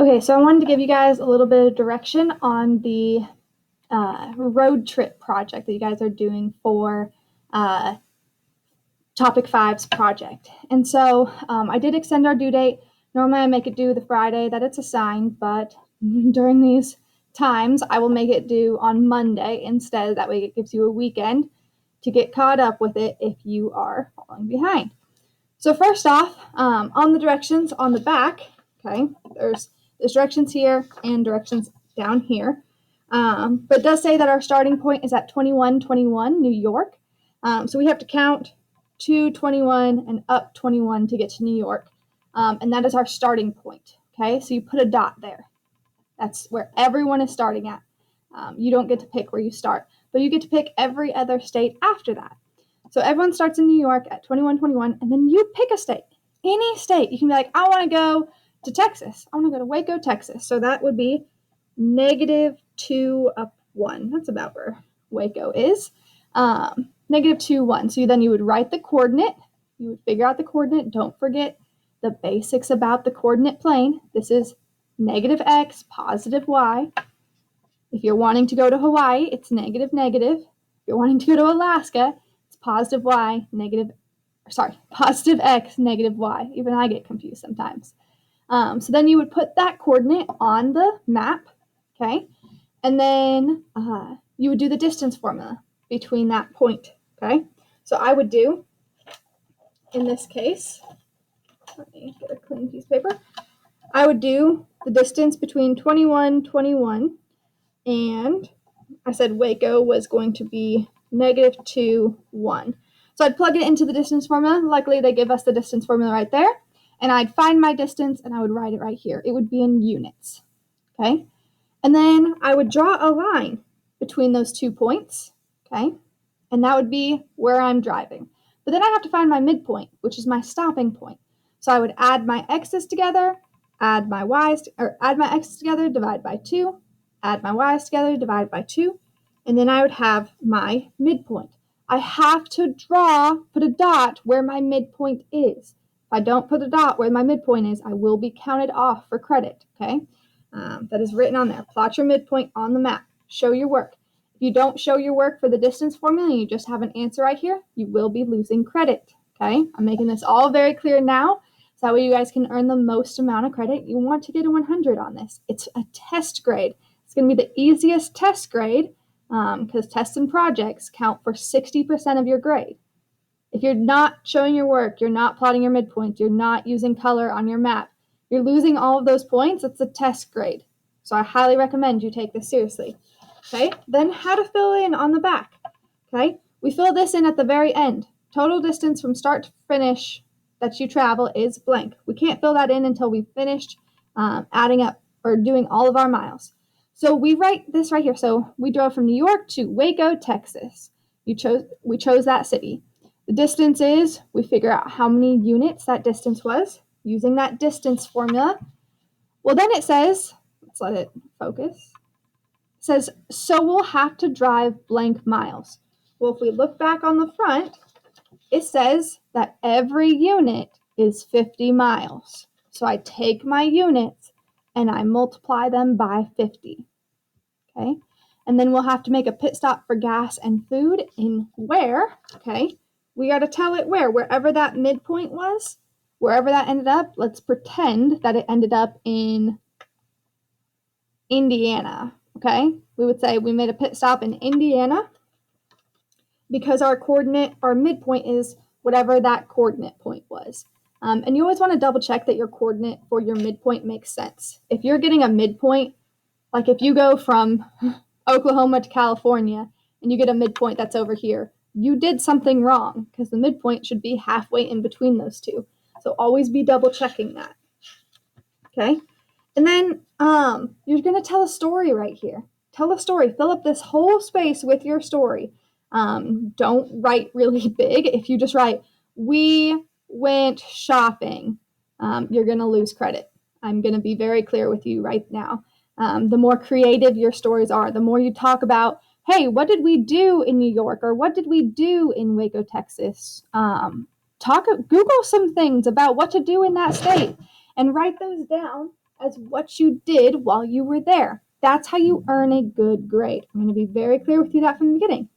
Okay, so I wanted to give you guys a little bit of direction on the road trip project that you guys are doing for Topic 5's project. And so I did extend our due date. Normally I make it due the Friday that it's assigned, but during these times I will make it due on Monday instead. That way it gives you a weekend to get caught up with it if you are falling behind. So first off, on the directions on the back, okay, there's directions here and directions down here. But it does say that our starting point is at 2121 New York. So we have to count to 21 and up 21 to get to New York. And that is our starting point. Okay, so you put a dot there. That's where everyone is starting at. You don't get to pick where you start, but you get to pick every other state after that. So everyone starts in New York at 2121, and then you pick a state, any state. You can be like, I want to go to Texas. I want to go to Waco, Texas. So that would be -2 up 1. That's about where Waco is. -2, 1. So then you would write the coordinate. You would figure out the coordinate. Don't forget the basics about the coordinate plane. This is -x, +y. If you're wanting to go to Hawaii, it's negative, negative. If you're wanting to go to Alaska, it's +y, +x, -y. Even I get confused sometimes. So then you would put that coordinate on the map, okay? And then you would do the distance formula between that point, okay? So I would do, in this case, let me get a clean piece of paper. I would do the distance between 2121 and I said Waco was going to be -2, 1. So I'd plug it into the distance formula. Luckily, they give us the distance formula right there. And I'd find my distance and I would write it right here. It would be in units, okay? And then I would draw a line between those 2 points, okay? And that would be where I'm driving. But then I have to find my midpoint, which is my stopping point. So I would add my x's together, add my x's together, divide by 2, add my y's together, divide by 2, and then I would have my midpoint. I have to put a dot where my midpoint is. If I don't put a dot where my midpoint is, I will be counted off for credit, okay? That is written on there. Plot your midpoint on the map. Show your work. If you don't show your work for the distance formula and you just have an answer right here, you will be losing credit, okay? I'm making this all very clear now. So that way you guys can earn the most amount of credit. You want to get a 100 on this. It's a test grade. It's going to be the easiest test grade because tests and projects count for 60% of your grade. If you're not showing your work, you're not plotting your midpoints, you're not using color on your map, you're losing all of those points. It's a test grade. So I highly recommend you take this seriously. Okay, then how to fill in on the back. Okay, we fill this in at the very end. Total distance from start to finish that you travel is blank. We can't fill that in until we've finished adding up or doing all of our miles. So we write this right here. So we drove from New York to Waco, Texas. We chose that city. The distance is, we figure out how many units that distance was using that distance formula. Well, then it says, let's let it focus. It says, so we'll have to drive blank miles. Well, if we look back on the front, it says that every unit is 50 miles. So I take my units and I multiply them by 50. Okay. And then we'll have to make a pit stop for gas and food in where, okay, we got to tell it wherever that midpoint was, wherever that ended up, let's pretend that it ended up in Indiana, okay? We would say we made a pit stop in Indiana because our midpoint is whatever that coordinate point was. And you always want to double check that your coordinate for your midpoint makes sense. If you're getting a midpoint, like if you go from Oklahoma to California and you get a midpoint that's over here, you did something wrong because the midpoint should be halfway in between those two. So always be double checking that. Okay. And then you're going to tell a story right here. Tell a story. Fill up this whole space with your story. Don't write really big. If you just write, we went shopping, you're going to lose credit. I'm going to be very clear with you right now. The more creative your stories are, the more you talk about, hey, what did we do in New York or what did we do in Waco, Texas? Google some things about what to do in that state and write those down as what you did while you were there. That's how you earn a good grade. I'm going to be very clear with you that from the beginning.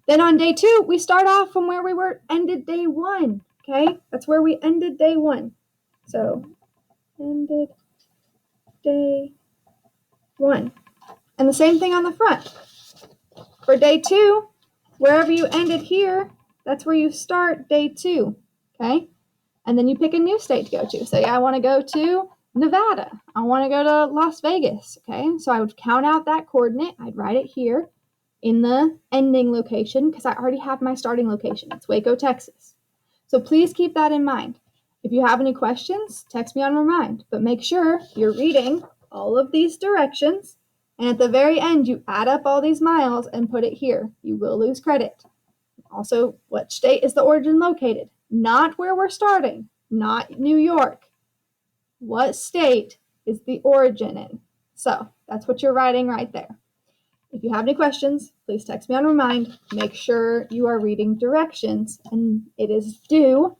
Then on day 2, we start off from where we ended day 1. Okay, that's where we ended day 1. So ended day 1. And the same thing on the front. For day 2, wherever you ended here, that's where you start day 2. Okay, and then you pick a new state to go to. Say I want to go to Nevada. I want to go to Las Vegas. Okay, so I would count out that coordinate. I'd write it here in the ending location because I already have my starting location. It's Waco, Texas. So please keep that in mind. If you have any questions, text me on Remind, but make sure you're reading all of these directions, and at the very end, you add up all these miles and put it here. You will lose credit. Also, what state is the origin located? Not where we're starting, not New York. What state is the origin in? So that's what you're writing right there. If you have any questions, please text me on Remind. Make sure you are reading directions, and it is due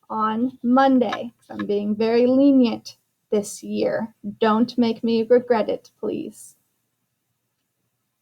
on Monday. I'm being very lenient this year. Don't make me regret it, please.